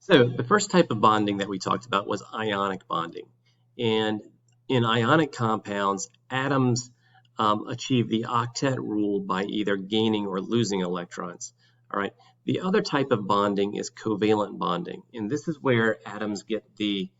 So the first type of bonding that we talked about was ionic bonding. And in ionic compounds, atoms achieve the octet rule by either gaining or losing electrons. All right. The other type of bonding is covalent bonding. And this is where atoms get the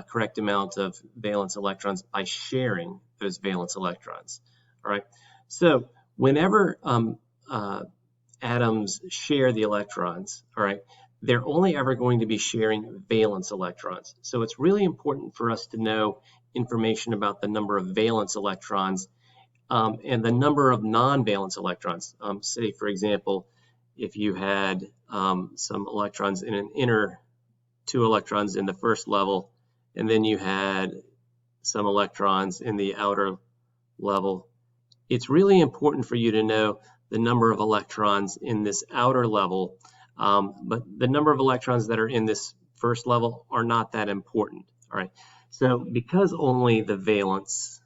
correct amount of valence electrons by sharing those valence electrons. All right. So whenever atoms share the electrons, all right, they're only ever going to be sharing valence electrons. So it's really important for us to know information about the number of valence electrons and the number of non-valence electrons. Say, for example, if you had some electrons in an inner, 2 electrons in the first level, and then you had some electrons in the outer level, it's really important for you to know the number of electrons in this outer level, but the number of electrons that are in this first level are not that important. All right. So because only the valence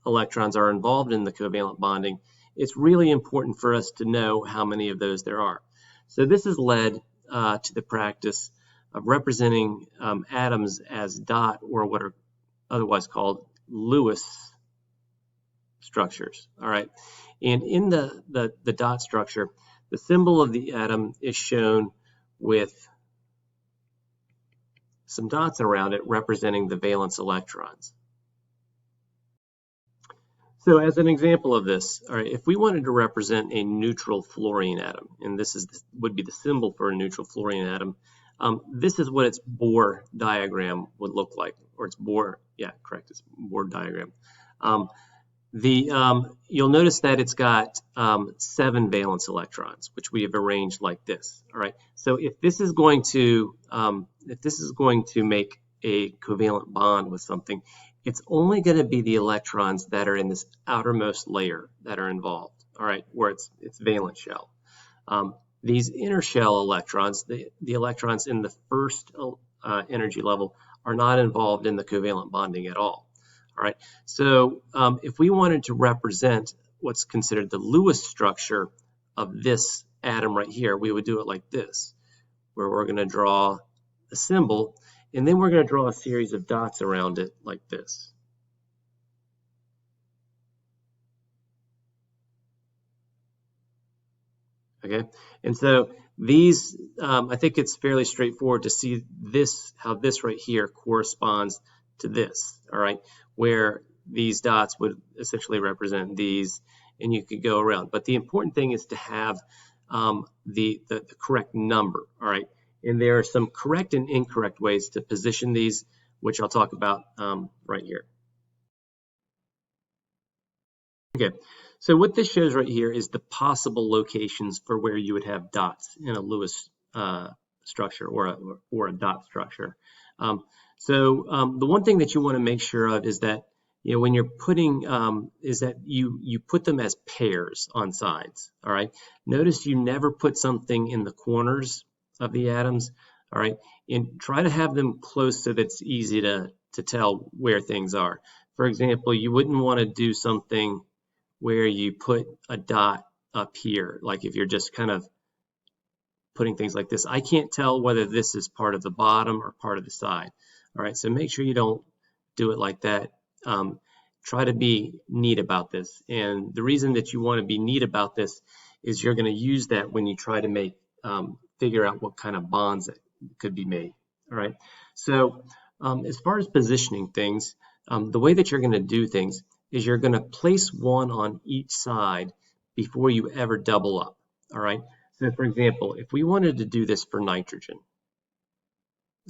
electrons are involved in the covalent bonding, it's really important for us to know how many of those there are. So this has led to the practice of representing atoms as dot, or what are otherwise called Lewis structures. All right. And in the dot structure, the symbol of the atom is shown with some dots around it representing the valence electrons. So as an example of this, all right, if we wanted to represent a neutral fluorine atom, and this would be the symbol for a neutral fluorine atom, this is what its Bohr diagram would look like, or its Bohr, yeah, correct, it's Bohr diagram. You'll notice that it's got 7 valence electrons, which we have arranged like this. All right. So if this is going to make a covalent bond with something, it's only going to be the electrons that are in this outermost layer that are involved. All right, where it's valence shell. These inner shell electrons, the electrons in the first energy level, are not involved in the covalent bonding at all. All right, so if we wanted to represent what's considered the Lewis structure of this atom right here, we would do it like this, where we're going to draw a symbol, and then we're going to draw a series of dots around it like this. Okay, and so these, I think it's fairly straightforward to see this, how this right here corresponds to this, all right, where these dots would essentially represent these, and you could go around. But the important thing is to have the correct number, all right? And there are some correct and incorrect ways to position these, which I'll talk about right here. Okay, so what this shows right here is the possible locations for where you would have dots in a Lewis structure or a dot structure. So the one thing that you want to make sure of is that, you know, when you're putting, is that you put them as pairs on sides, all right? Notice you never put something in the corners of the atoms, all right? And try to have them close so that it's easy to tell where things are. For example, you wouldn't want to do something where you put a dot up here, like if you're just kind of putting things like this. I can't tell whether this is part of the bottom or part of the side. All right, so make sure you don't do it like that. Try to be neat about this. And the reason that you want to be neat about this is you're going to use that when you try to make, figure out what kind of bonds that could be made. All right, so as far as positioning things, the way that you're going to do things is you're going to place one on each side before you ever double up. All right, so for example, if we wanted to do this for nitrogen,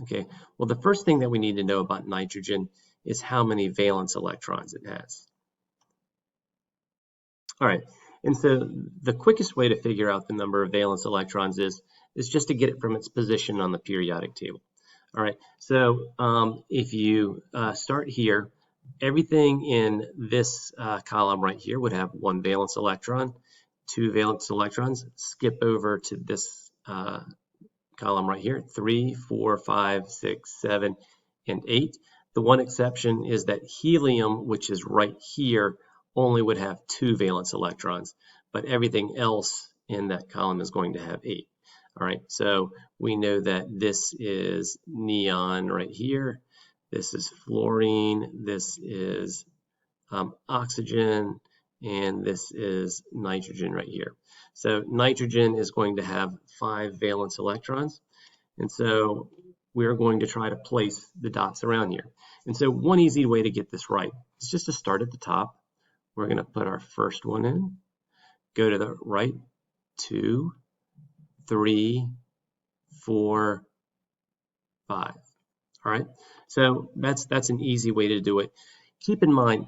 okay, well, the first thing that we need to know about nitrogen is how many valence electrons it has. All right, and so the quickest way to figure out the number of valence electrons is just to get it from its position on the periodic table. All right, so if you start here, everything in this column right here would have 1 valence electron, 2 valence electrons. Skip over to this column right here, 3, 4, 5, 6, 7, and 8. The one exception is that helium, which is right here, only would have 2 valence electrons, but everything else in that column is going to have 8. All right, so we know that this is neon right here. This is fluorine. This is oxygen, and this is nitrogen right here. So nitrogen is going to have 5 valence electrons, and so we're going to try to place the dots around here. And so one easy way to get this right is just to start at the top. We're going to put our first one in, go to the right, 2, 3, 4, 5. All right, so that's an easy way to do it. Keep in mind,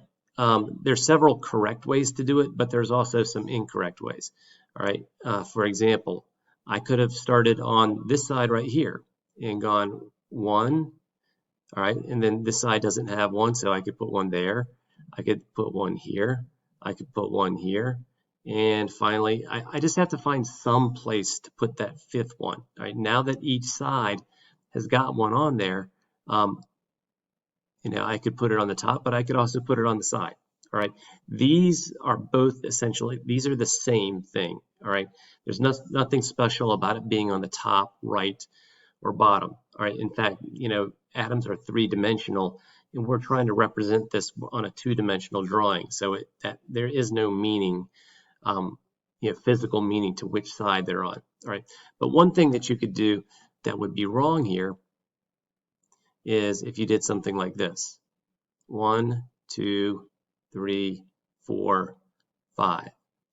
there's several correct ways to do it, but there's also some incorrect ways. All right, for example, I could have started on this side right here and gone 1, all right, and then this side doesn't have 1, so I could put 1 there. I could put 1 here. I could put 1 here. And finally, I just have to find some place to put that 5th one. All right, now that each side has got 1 on there, I could put it on the top, but I could also put it on the side. All right, these are both essentially, these are the same thing. All right, there's nothing special about it being on the top, right, or bottom. All right, in fact, atoms are 3-dimensional, and we're trying to represent this on a 2-dimensional drawing. So there is no meaning, physical meaning to which side they're on. All right, but one thing that you could do that would be wrong here is if you did something like this. 1, 2, 3, 4, 5. All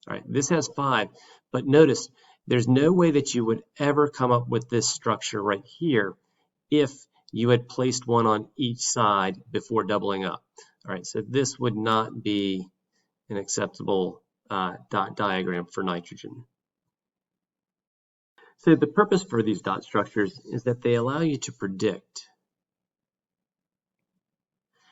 right, this has 5, but notice there's no way that you would ever come up with this structure right here if you had placed 1 on each side before doubling up. All right, so this would not be an acceptable dot diagram for nitrogen. So the purpose for these dot structures is that they allow you to predict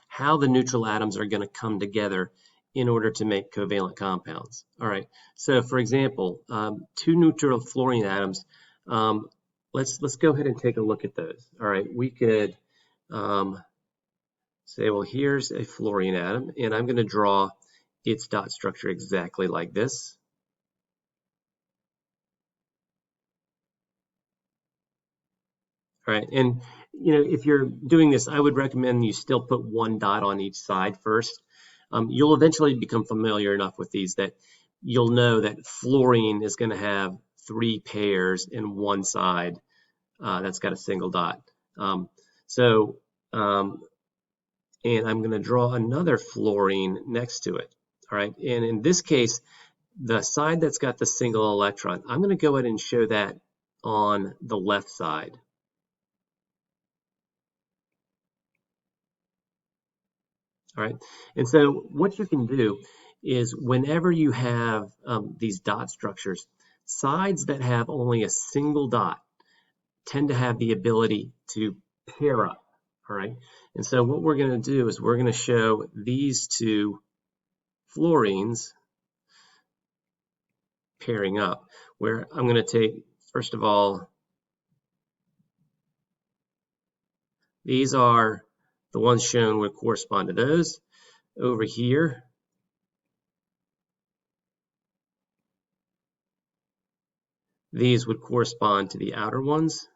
how the neutral atoms are going to come together in order to make covalent compounds. All right, so for example, 2 neutral fluorine atoms, let's go ahead and take a look at those. All right, we could say, well, here's a fluorine atom, and I'm going to draw its dot structure exactly like this. All right, and if you're doing this, I would recommend you still put 1 dot on each side first. You'll eventually become familiar enough with these that you'll know that fluorine is going to have 3 pairs in one side that's got a single dot. And I'm going to draw another fluorine next to it. All right, and in this case, the side that's got the single electron, I'm going to go ahead and show that on the left side. All right, and so what you can do is whenever you have these dot structures, sides that have only a single dot tend to have the ability to pair up. All right, and so what we're going to do is we're going to show these 2 fluorines pairing up, where I'm going to take, first of all, these are the ones shown would correspond to those. Over here, these would correspond to the outer ones.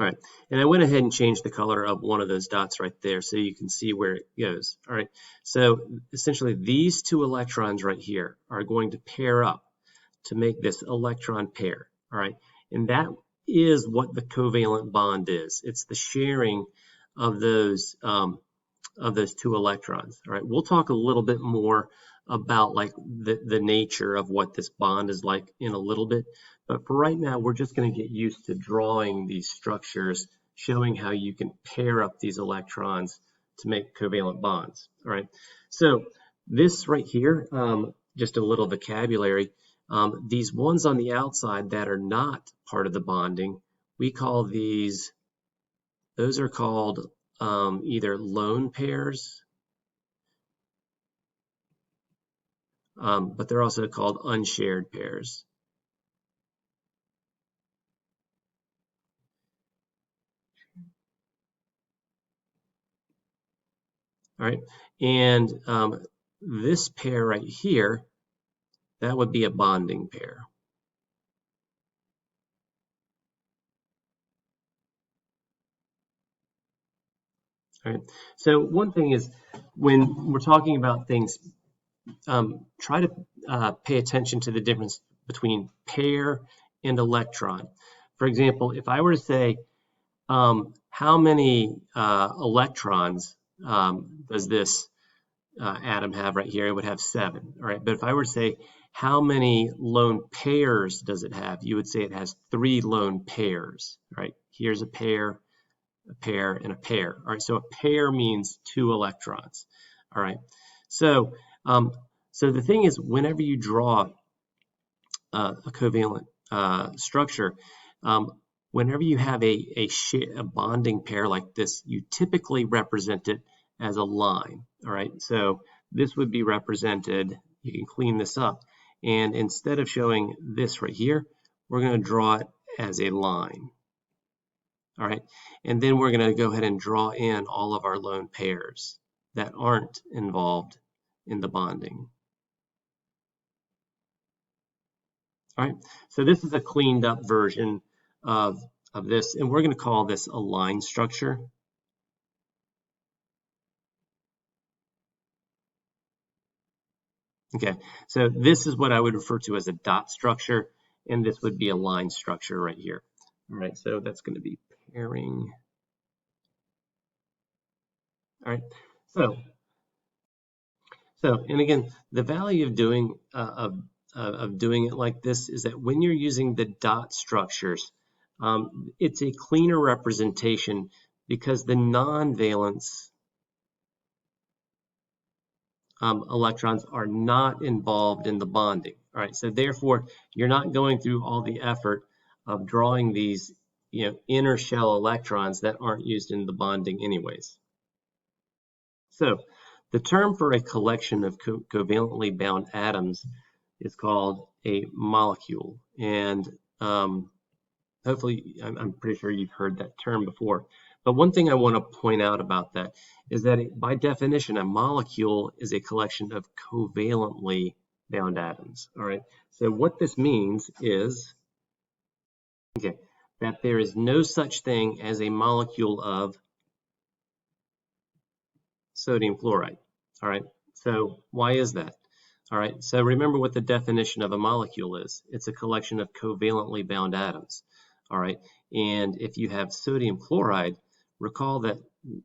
All right, and I went ahead and changed the color of one of those dots right there so you can see where it goes. All right, so essentially these 2 electrons right here are going to pair up to make this electron pair. All right, and that is what the covalent bond is. It's the sharing of those 2 electrons. All right, we'll talk a little bit more about like the nature of what this bond is like in a little bit, but for right now we're just going to get used to drawing these structures, showing how you can pair up these electrons to make covalent bonds. All right, so this right here, just a little vocabulary, these ones on the outside that are not part of the bonding, we call these, those are called either lone pairs, but they're also called unshared pairs. All right, and this pair right here, that would be a bonding pair. All right. So one thing is when we're talking about things, try to pay attention to the difference between pair and electron. For example, if I were to say, how many electrons does this atom have right here? It would have 7. All right. But if I were to say, how many lone pairs does it have? You would say it has 3 lone pairs. All right. Here's a pair, and a pair. All right. So a pair means 2 electrons. All right. So, so the thing is, whenever you draw a covalent structure, whenever you have a bonding pair like this, you typically represent it as a line. All right, so this would be represented, you can clean this up, and instead of showing this right here, we're going to draw it as a line. All right, and then we're going to go ahead and draw in all of our lone pairs that aren't involved in the bonding. All right, so this is a cleaned up version of this, and we're going to call this a line structure. Okay, so this is what I would refer to as a dot structure, and this would be a line structure right here. All right, so that's going to be pairing. All right, so and again, the value of doing doing it like this is that when you're using the dot structures, it's a cleaner representation because the non-valence electrons are not involved in the bonding. All right, so therefore, you're not going through all the effort of drawing these, inner shell electrons that aren't used in the bonding anyways. So, the term for a collection of covalently bound atoms is called a molecule, and hopefully, I'm pretty sure you've heard that term before. But one thing I want to point out about that is that by definition, a molecule is a collection of covalently bound atoms. All right. So what this means is, okay, that there is no such thing as a molecule of sodium chloride. All right. So why is that? All right. So remember what the definition of a molecule is. It's a collection of covalently bound atoms. All right. And if you have sodium chloride, recall that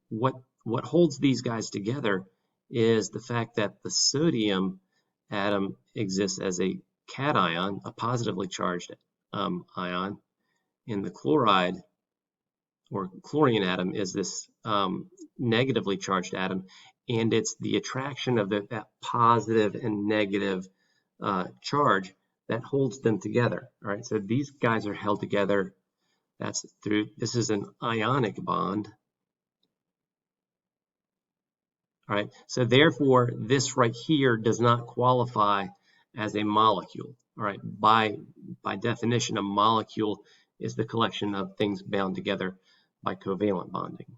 what holds these guys together is the fact that the sodium atom exists as a cation, a positively charged ion, and the chloride or chlorine atom is this negatively charged atom, and it's the attraction of that positive and negative charge that holds them together. All right, so these guys are held together. This is an ionic bond. All right, so therefore this right here does not qualify as a molecule. All right, by definition, a molecule is the collection of things bound together by covalent bonding.